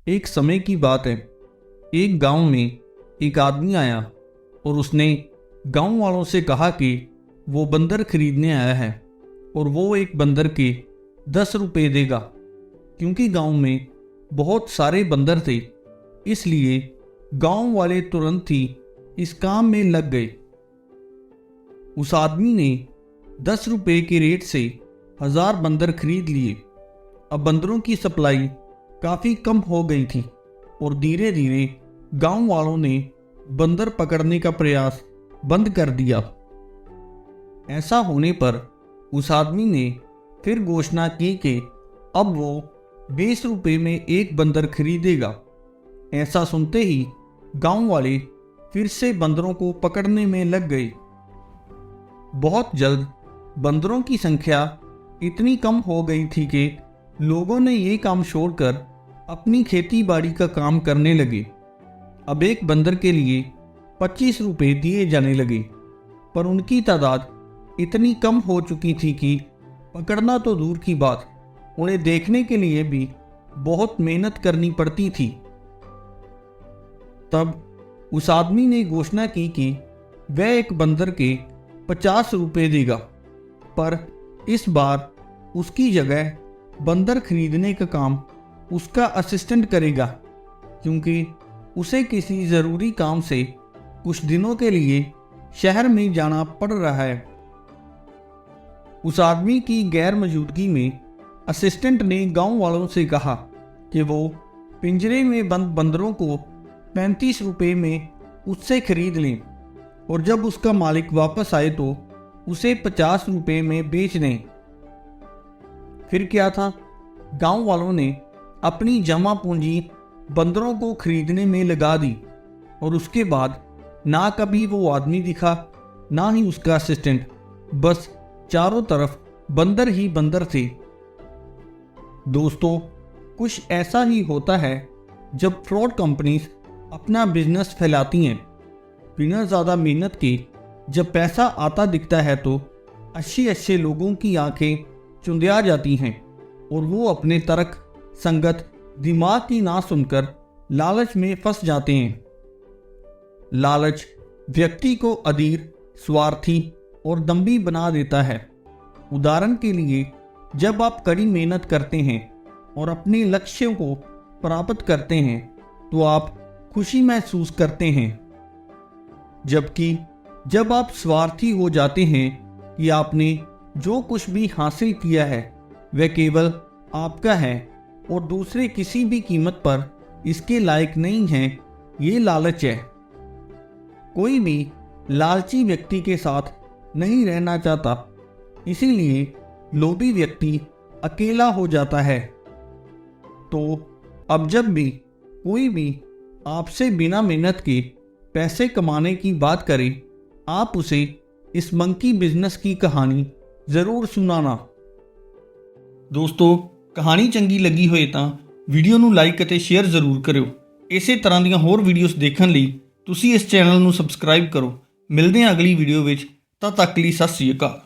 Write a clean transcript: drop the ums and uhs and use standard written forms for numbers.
एक समय की बात है। एक गांव में एक आदमी आया और उसने गांव वालों से कहा कि वो बंदर खरीदने आया है और वो एक बंदर के 10 रुपये देगा। क्योंकि गांव में बहुत सारे बंदर थे, इसलिए गांव वाले तुरंत ही इस काम में लग गए। उस आदमी ने 10 रुपये के रेट से 1000 बंदर खरीद लिए। अब बंदरों की सप्लाई काफ़ी कम हो गई थी और धीरे धीरे गांव वालों ने बंदर पकड़ने का प्रयास बंद कर दिया। ऐसा होने पर उस आदमी ने फिर घोषणा की कि अब वो 20 रुपये में एक बंदर खरीदेगा। ऐसा सुनते ही गांव वाले फिर से बंदरों को पकड़ने में लग गए। बहुत जल्द बंदरों की संख्या इतनी कम हो गई थी कि लोगों ने ये काम छोड़कर अपनी खेती बाड़ी का काम करने लगे। अब एक बंदर के लिए 25 रुपये दिए जाने लगे, पर उनकी तादाद इतनी कम हो चुकी थी कि पकड़ना तो दूर की बात, उन्हें देखने के लिए भी बहुत मेहनत करनी पड़ती थी। तब उस आदमी ने घोषणा की कि वह एक बंदर के 50 रुपये देगा, पर इस बार उसकी जगह बंदर खरीदने का काम उसका असिस्टेंट करेगा, क्योंकि उसे किसी ज़रूरी काम से कुछ दिनों के लिए शहर में जाना पड़ रहा है। उस आदमी की गैर मौजूदगी में असिस्टेंट ने गांव वालों से कहा कि वो पिंजरे में बंद बंदरों को 35 रुपये में उससे खरीद लें और जब उसका मालिक वापस आए तो उसे 50 रुपये में बेच दें। फिर क्या था, गांव वालों ने अपनी जमा पूंजी बंदरों को खरीदने में लगा दी और उसके बाद ना कभी वो आदमी दिखा, ना ही उसका असिस्टेंट। बस चारों तरफ बंदर ही बंदर थे। दोस्तों, कुछ ऐसा ही होता है जब फ्रॉड कंपनीज अपना बिजनेस फैलाती हैं। बिना ज़्यादा मेहनत के जब पैसा आता दिखता है तो अच्छे अच्छे लोगों की आंखें चुंधिया जाती हैं और वो अपने तर्क संगत दिमाग की ना सुनकर लालच में फंस जाते हैं। लालच व्यक्ति को अधीर, स्वार्थी और दंभी बना देता है। उदाहरण के लिए, जब आप कड़ी मेहनत करते हैं और अपने लक्ष्यों को प्राप्त करते हैं तो आप खुशी महसूस करते हैं, जबकि जब आप स्वार्थी हो जाते हैं कि आपने जो कुछ भी हासिल किया है वह केवल आपका है और दूसरे किसी भी कीमत पर इसके लायक नहीं हैं, ये लालच है। कोई भी लालची व्यक्ति के साथ नहीं रहना चाहता, इसीलिए लोभी व्यक्ति अकेला हो जाता है। तो अब जब भी कोई भी आपसे बिना मेहनत के पैसे कमाने की बात करे, आप उसे इस मंकी बिजनेस की कहानी ज़रूर सुनाना। दोस्तों, कहानी चंगी लगी होए ਤਾਂ ਵੀਡੀਓ ਨੂੰ ਲਾਈਕ ਅਤੇ ਸ਼ੇਅਰ ਜ਼ਰੂਰ ਕਰਿਓ। ਇਸੇ ਤਰ੍ਹਾਂ ਦੀਆਂ ਹੋਰ ਵੀਡੀਓਜ਼ ਦੇਖਣ ਲਈ ਤੁਸੀਂ ਇਸ ਚੈਨਲ ਨੂੰ ਸਬਸਕ੍ਰਾਈਬ ਕਰੋ। ਮਿਲਦੇ ਹਾਂ ਅਗਲੀ ਵੀਡੀਓ ਵਿੱਚ, ਤਦ ਤੱਕ ਲਈ ਸਤਿ ਸ਼੍ਰੀ ਅਕਾਲ।